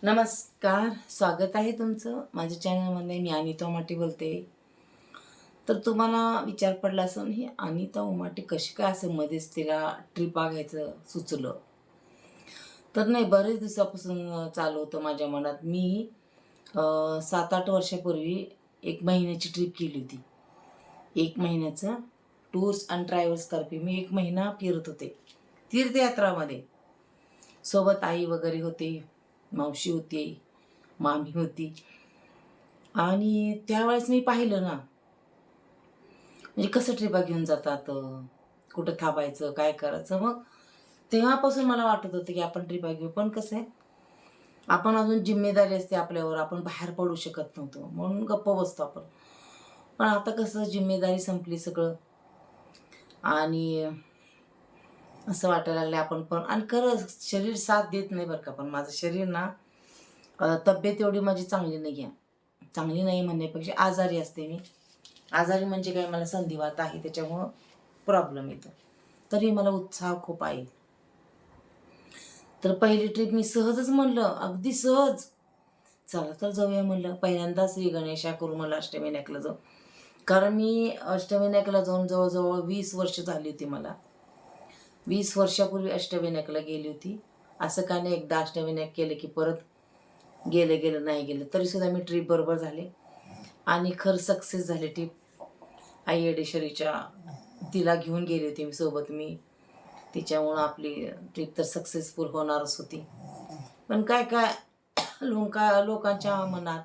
नमस्कार, स्वागत आहे तुमचं माझ्या चॅनलमध्ये. मी अनिता उमाटे बोलते. तर तुम्हाला विचार पडला असेल, ही अनिता उमाटे कशी काय असं मध्येच तिला ट्रिपा घ्यायचं सुचलं. तर नाही, बरेच दिवसापासून चालू होतं माझ्या मनात. मी 7-8 वर्षापूर्वी 1 महिन्याची ट्रिप केली होती. 1 महिन्याचं टूर्स अँड ट्रॅव्हल्सतर्फे मी 1 महिना फिरत होते तीर्थयात्रामध्ये. सोबत आई वगैरे होते, मावशी होती, मामी होती. आणि त्यावेळेस मी पाहिलं ना, म्हणजे कसं ट्रिपा घेऊन जातात, कुठं थांबायचं, काय करायचं. मग तेव्हापासून मला वाटत होतं की आपण ट्रिपा घेऊ. पण कसं आहे, आपण अजून जिम्मेदारी असते आपल्यावर, आपण बाहेर पडू शकत नव्हतो म्हणून गप्प बसतो आपण. पण आता कसं जिम्मेदारी संपली सगळं, आणि असं वाटायला लागलं आपण पण. आणि खरंच शरीर साथ देत नाही बरं का. पण माझं शरीर ना, तब्येत एवढी माझी चांगली नाही आहे. चांगली नाही म्हणण्यापेक्षा आजारी असते मी. आजारी म्हणजे काय, मला संधिवात आहे, त्याच्यामुळं प्रॉब्लेम येतो. तरी मला उत्साह खूप आहे. तर पहिली ट्रिप मी सहजच म्हणलं, अगदी सहज, चला तर जाऊया म्हणलं. पहिल्यांदा श्री गणेशा कुर्मला अष्टविनायकला जाऊ. कारण मी अष्टविनायकला जाऊन जवळजवळ 20 वर्ष झाली होती मला. 20 वर्षापूर्वी अष्टविनायकला गेली होती. असं का नाही, एकदा अष्टविनायक केलं की परत गेलं गेलं नाही गेलं. तरीसुद्धा मी ट्रिप बरोबर झाले आणि खरं सक्सेस झाली ट्रिप. आई येडेश्वरीच्या तिला घेऊन गेली होती मी सोबत. तिच्यामुळं आपली ट्रिप तर सक्सेसफुल होणारच होती. पण काय काय लोकांच्या मनात,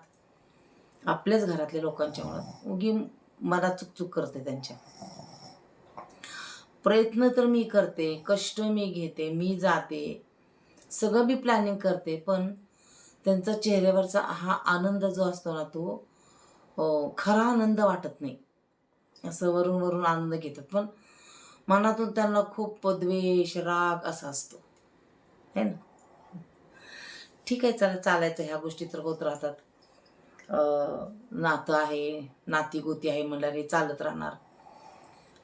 आपल्याच घरातल्या लोकांच्या मनात उगी मनात चुकचुक करते त्यांच्या. प्रयत्न तर मी करते, कष्ट मी घेते, मी जाते, सगळं मी प्लॅनिंग करते. पण त्यांचा चेहऱ्यावरचा हा आनंद जो असतो ना, तो खरा आनंद वाटत नाही. असं वरून वरून आनंद घेतात, पण मनातून त्यांना खूप द्वेष, राग असा असतो, है ना. ठीक आहे, चला, चालायचं, ह्या गोष्टी तर होत राहतात. नातं आहे, नाती गोती आहे म्हणल्यावर हे चालत राहणार.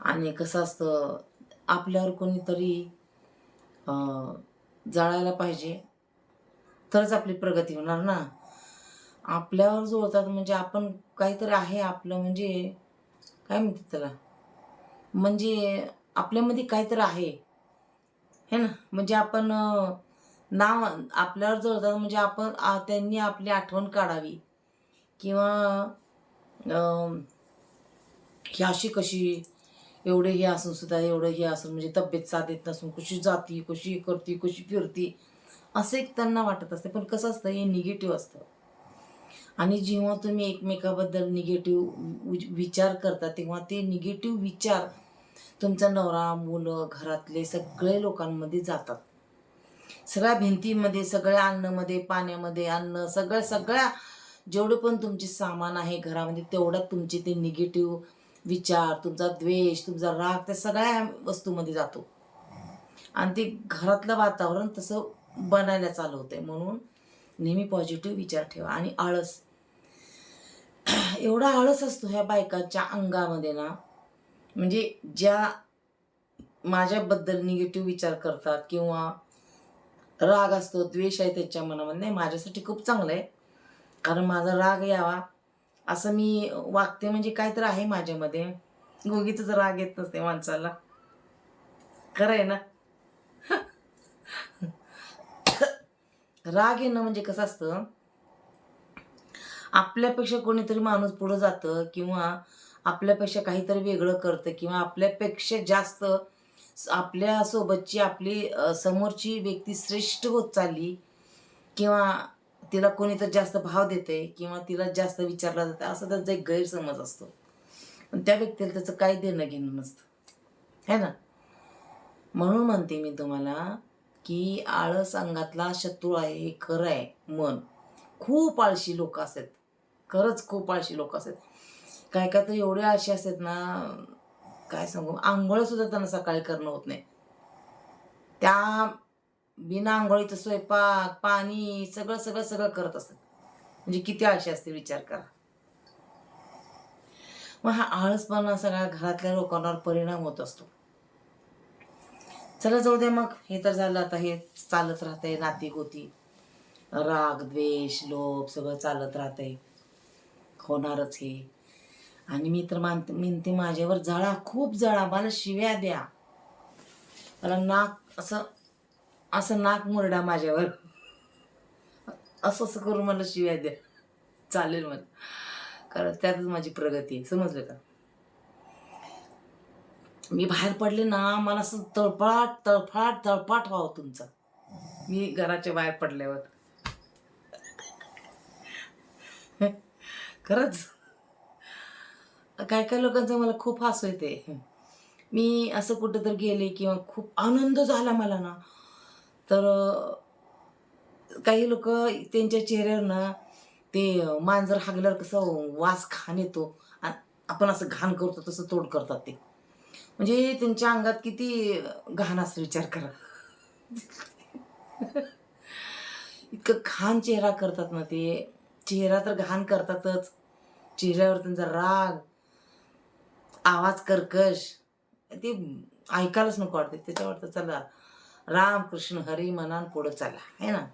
आणि कसं असतं, आपल्यावर कोणीतरी जळायला पाहिजे तरच आपली प्रगती होणार ना. आपल्यावर जुळतात म्हणजे आपण काहीतरी आहे आपलं, म्हणजे काय म्हणतात त्याला, म्हणजे आपल्यामध्ये काहीतरी आहे, हे ना. म्हणजे आपण नाव आपल्यावर जळतात म्हणजे आपण त्यांनी आपली आठवण काढावी, किंवा ही अशी कशी, एवढे हे असून सुद्धा, एवढं हे असून म्हणजे तब्येत साथ देत नसून कशी जाती, कशी करती, कशी फिरती, असं एक त्यांना वाटत असते. पण कसं असतं, हे निगेटिव्ह असतं. आणि जेव्हा तुम्ही एकमेकाबद्दल निगेटिव्ह विचार करता, तेव्हा ते निगेटिव्ह विचार तुमचा नवरा, मुलं, घरातले सगळे लोकांमध्ये जातात. सगळ्या भिंतीमध्ये, सगळ्या अन्नमध्ये, पाण्यामध्ये, अन्न, सगळ्या जेवढं पण तुमचे सामान आहे घरामध्ये, तेवढ्यात तुमचे ते निगेटिव्ह विचार, तुमचा द्वेष, तुमचा राग त्या सगळ्या वस्तूमध्ये जातो. आणि ते घरातलं वातावरण तसं बनायला चालू होते. म्हणून नेहमी पॉझिटिव्ह विचार ठेवा. आणि आळस, एवढा आळस असतो ह्या बायकांच्या अंगामध्ये ना, म्हणजे ज्या माझ्याबद्दल निगेटिव्ह विचार करतात किंवा राग असतो, द्वेष आहे त्यांच्या मनामध्ये, नाही, माझ्यासाठी खूप चांगलं आहे. कारण माझा राग यावा असं मी वागते, म्हणजे काहीतरी आहे माझ्यामध्ये. उगीचच राग येत नसते माणसाला, खरं आहे ना. राग येणं म्हणजे कसं असतं, आपल्यापेक्षा कोणीतरी माणूस पुढं जातं, किंवा आपल्यापेक्षा काहीतरी वेगळं करतं, किंवा आपल्यापेक्षा जास्त आपल्यासोबतची आपली समोरची व्यक्ती श्रेष्ठ होत चालली, किंवा तिला कोणीतरी जास्त भाव देते, किंवा तिला जास्त विचारलं जातं, असं त्यांचा एक गैरसमज असतो. पण त्या व्यक्तीला त्याचं काही देणं घेणं नसतं, है ना. म्हणून म्हणते मी तुम्हाला की आळस अंगातला शत्रू आहे, हे खरं आहे. मन, खूप आळशी लोक असतात, खरंच खूप आळशी लोक असतात. काय काय तर एवढे आळशी असतात ना, काय सांगू, आंघोळ सुद्धा त्यांना सकाळी करणं होत नाही. त्या बिना आंघोळीचं स्वयंपाक, पाणी, सगळं सगळं सगळं करत असतात. म्हणजे किती आळशी असते विचार करा. मग हा आळसपणा सगळ्या घरातल्या लोकांवर परिणाम होत असतो. चला, जाऊ दे मग, हे तर झालं. आता हे चालत राहतंय, नाती गोती. राग द्वेष लोभ सगळं चालत राहतंय, होणारच हे. आणि मी तर म्हणते माझ्यावर जळा, खूप जळा, मला शिव्या द्या, मला नाक असं असं नाक मुरडा माझ्यावर, असं असं करून मला शिव्या द्या, चालेल मला, कारण त्यातच माझी प्रगती आहे, समजलं का. मी बाहेर पडले ना, मला असं तळफाट तळफाट तळफाट व्हावं तुमचा, मी घराच्या बाहेर पडल्यावर. खरंच काय काय लोकांचं मला खूप हसू येते. मी असं कुठं तर गेले किंवा खूप आनंद झाला मला ना, तर काही लोक त्यांच्या चेहऱ्यावर ना ते मांजर हागल्यावर कसं वास घाण येतो, आपण असं घाण करतो तसं तोड करतात ते. म्हणजे त्यांच्या अंगात किती घाण असं विचार करा. इतकं घाण चेहरा करतात ना ते, चेहरा तर घाण करतातच, चेहऱ्यावर त्यांचा राग, आवाज कर्कश, ते ऐकायलाच नको वाटते. त्याच्या वाटतं चला राम कृष्ण हरी म्हणान पुढं चला, है ना.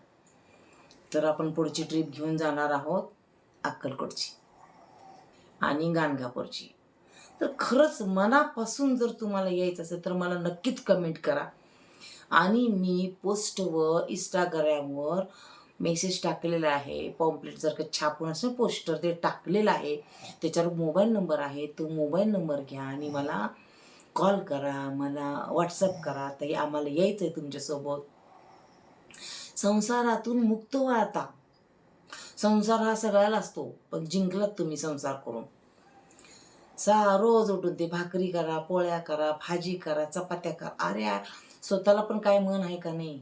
तर आपण पुढची ट्रिप घेऊन जाणार आहोत अक्कलकोटची आणि गाणगापूरची. तर खरंच मनापासून जर तुम्हाला यायचं असेल तर मला नक्कीच कमेंट करा. आणि मी पोस्टवर इंस्टाग्रामवर मेसेज टाकलेला आहे, पॉम्पलेट जर का छापून असं पोस्टर ते टाकलेलं आहे, त्याच्यावर मोबाईल नंबर आहे, तो मोबाईल नंबर घ्या आणि मला कॉल करा, मला व्हॉट्सअप करा, ताई आम्हाला यायचं आहे तुमच्यासोबत. संसारातून मुक्त व्हा आता. संसार हा सगळ्याला असतो, पण जिंकलात तुम्ही संसार करून. रोज उठून ते भाकरी करा, पोळ्या करा, भाजी करा, चपात्या करा. अरे स्वतःला पण काय मन आहे का नाही?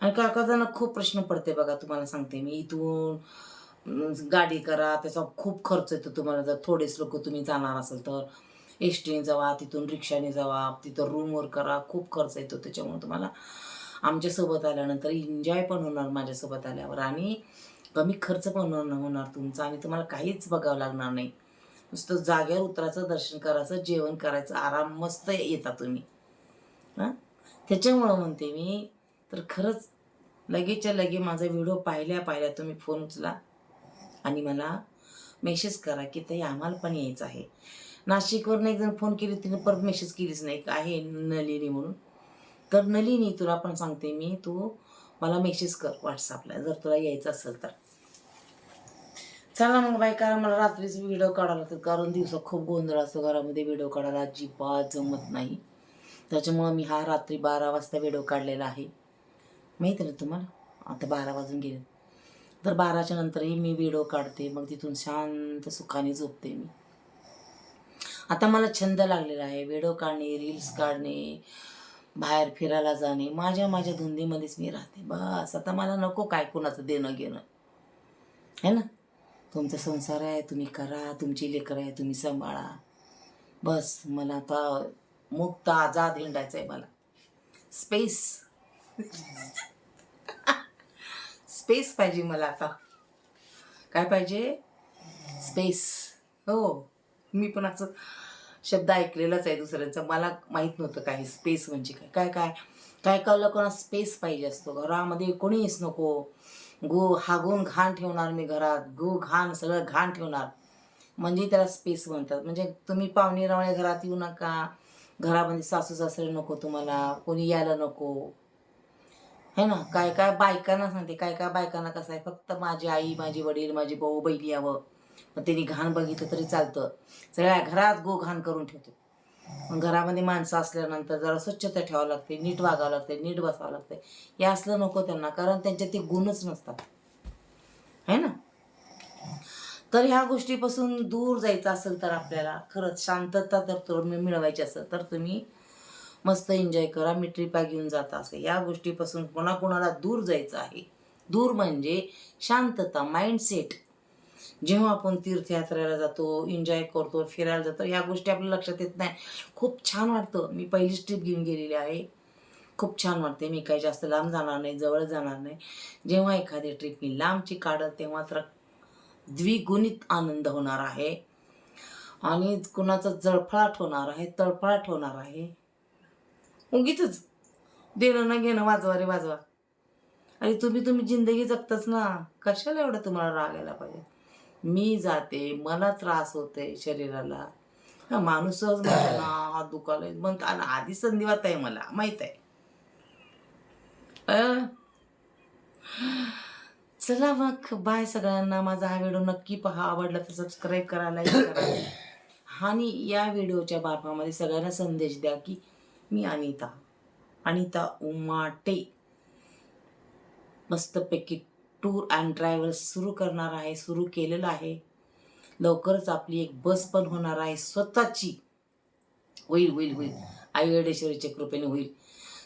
आणि काका खूप प्रश्न पडते बघा, तुम्हाला सांगते मी. इथून गाडी करा, त्याचा खूप खर्च येतो तुम्हाला. जर थोडेच लोक तुम्ही जाणार असेल तर एस टीने जावा, तिथून रिक्षाने जावा, तिथं रूमवर करा, खूप खर्च येतो. त्याच्यामुळे तुम्हाला आमच्यासोबत आल्यानंतर एन्जॉय पण होणार माझ्यासोबत आल्यावर, आणि कमी खर्च पण होणार तुमचा, आणि तुम्हाला काहीच बघावं लागणार नाही. नुसतं जाग्यावर उतरायचं, दर्शन करायचं, जेवण करायचं, आराम मस्त येता तुम्ही. हां, त्याच्यामुळं म्हणते मी. तर खरंच लगेचच्या लगे माझा व्हिडिओ पाहिल्या तुम्ही फोन उचला आणि मला मेसेज करा की ताई आम्हाला पण यायचं आहे. नाशिकवरून एक जण फोन केली, तिने परत मेसेज केलीच नाही, आहे नलिनी म्हणून. तर नलिनी तुला पण सांगते मी, तू मला मेसेज कर व्हॉट्सअपला जर तुला यायचं असेल तर. चला मग बाई, कारण मला रात्रीच व्हिडिओ काढायला लागतात, कारण दिवसा खूप गोंधळ असतो घरामध्ये, व्हिडिओ काढायला अजिबात जमत नाही. त्याच्यामुळं मी हा रात्री 12 वाजता व्हिडिओ काढलेला आहे, माहिती ना तुम्हाला. आता 12 वाजून गेले, तर 12च्या नंतरही मी व्हिडिओ काढते, मग तिथून शांत सुखाने झोपते मी. आता मला छंद लागलेला आहे व्हिडिओ काढणे, रील्स काढणे, बाहेर फिरायला जाणे. माझ्या धुंदीमध्येच मी राहते बस. आता मला नको काय कुणाचं देणं घेणं, है ना. तुमचा संसार आहे, तुम्ही करा, तुमची लेकरं आहे, तुम्ही सांभाळा. बस मला आता मुक्त आजाद हिंडायचं आहे मला. स्पेस स्पेस पाहिजे मला आता. काय पाहिजे? स्पेस. हो, मी पण असं शब्द ऐकलेलाच आहे दुसऱ्यांचा, मला माहीत नव्हतं काही स्पेस म्हणजे काय. काय काय काय काय लोकांना स्पेस पाहिजे असतो. घरामध्ये कोणीच नको, हागून घाण ठेवणार मी घरात, घाण सगळं घाण ठेवणार, म्हणजे त्याला स्पेस म्हणतात. म्हणजे तुम्ही पाहुणे रावळे घरात येऊ नका, घरामध्ये सासू सासरे नको तुम्हाला, कोणी यायला नको, है ना. काय काय बायकांना सांगते, काय काय बायकांना कसं आहे, फक्त माझी आई, माझी वडील, माझी भाऊ बहीण यावं, मग त्यांनी घाण बघितलं तरी चालतं, सगळ्या घरात घाण करून ठेवतो. मग घरामध्ये माणसं असल्यानंतर जरा स्वच्छता ठेवावं लागते, नीट वागावं लागते, नीट बसावं लागते. हे असलं नको त्यांना, कारण त्यांच्यात ते गुणच नसतात, है ना. तर ह्या गोष्टीपासून दूर जायचं असेल तर आपल्याला खरंच शांतता जर तुम्ही मिळवायची असेल तर तुम्ही मस्त एन्जॉय करा. मी ट्रिपा घेऊन जात असते. या गोष्टीपासून कोणाकोणाला दूर जायचं आहे. दूर म्हणजे शांतता, माइंडसेट. जेव्हा आपण तीर्थयात्रेला जातो, एन्जॉय करतो, फिरायला जातो, ह्या गोष्टी आपल्या लक्षात येत नाही. खूप छान वाटतं. मी पहिलीच ट्रिप घेऊन गेलेली आहे, खूप छान वाटते. मी काही जास्त लांब जाणार नाही, जवळ जाणार नाही. जेव्हा एखादी ट्रिप मी लांबची काढत तेव्हा तर द्विगुणित आनंद होणार आहे, आणि कुणाचा जळफळाट होणार आहे, तळफळाट होणार आहे. उगीच देणं न घेणं वाजवा रे वाजवा. अरे तुम्ही जिंदगी जगताच ना, कशाला एवढं तुम्हाला राग यायला पाहिजे. मी जाते, मला त्रास होते शरीराला. हा माणूस सहज म्हणतो ना, हात दुखायला म्हणतो आणि आधी संधिवात आहे मला माहित आहे. चला मग बाय सगळ्यांना. माझा हा व्हिडिओ नक्की पहा, आवडला तर सबस्क्राईब करा, लाईक करा. आणि या व्हिडिओच्या मार्फामध्ये सगळ्यांना संदेश द्या की मी अनिता उमाटे मस्तपैकी टूर अँड ट्रॅव्हल्स सुरू करणार आहे, सुरू केलेलं आहे. लवकरच आपली एक बस पण होणार आहे स्वतःची. होईल होईल होईल आईवडेश्वरीच्या कृपेने होईल.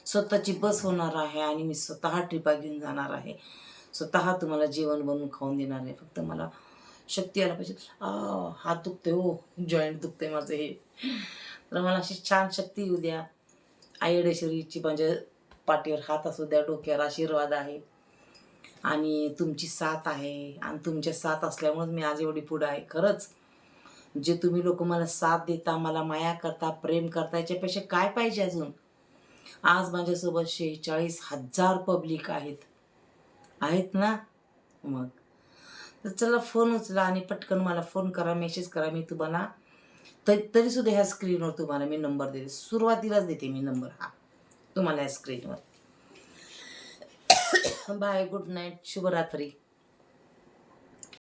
स्वतःची बस होणार आहे आणि मी स्वतः ट्रिपा घेऊन जाणार आहे. स्वतः तुम्हाला जेवण बनवून खाऊन देणार आहे. फक्त मला शक्ती आला पाहिजे. हात दुखते हो, जॉईंट दुखते माझं हे. तर मला अशी छान शक्ती येऊ द्या. आईवडेश्वरीची म्हणजे पाठीवर हात असू द्या, डोक्यावर आशीर्वाद आहे आणि तुमची साथ आहे. आणि तुमच्या साथ असल्यामुळेच मी आज एवढी पुढं आहे. खरंच जे तुम्ही लोक मला साथ देता, मला माया करता, प्रेम करता, याच्यापेक्षा काय पाहिजे अजून. आज माझ्यासोबत 46,000 पब्लिक आहेत ना. मग तर चला फोन उचला आणि पटकन मला फोन करा, मेसेज करा. मी तुम्हाला तरी सुद्धा ह्या स्क्रीनवर तुम्हाला मी नंबर देते, सुरुवातीलाच देते मी नंबर हा तुम्हाला ह्या स्क्रीनवर. बाय, गुड नाईट, शुभरात्री.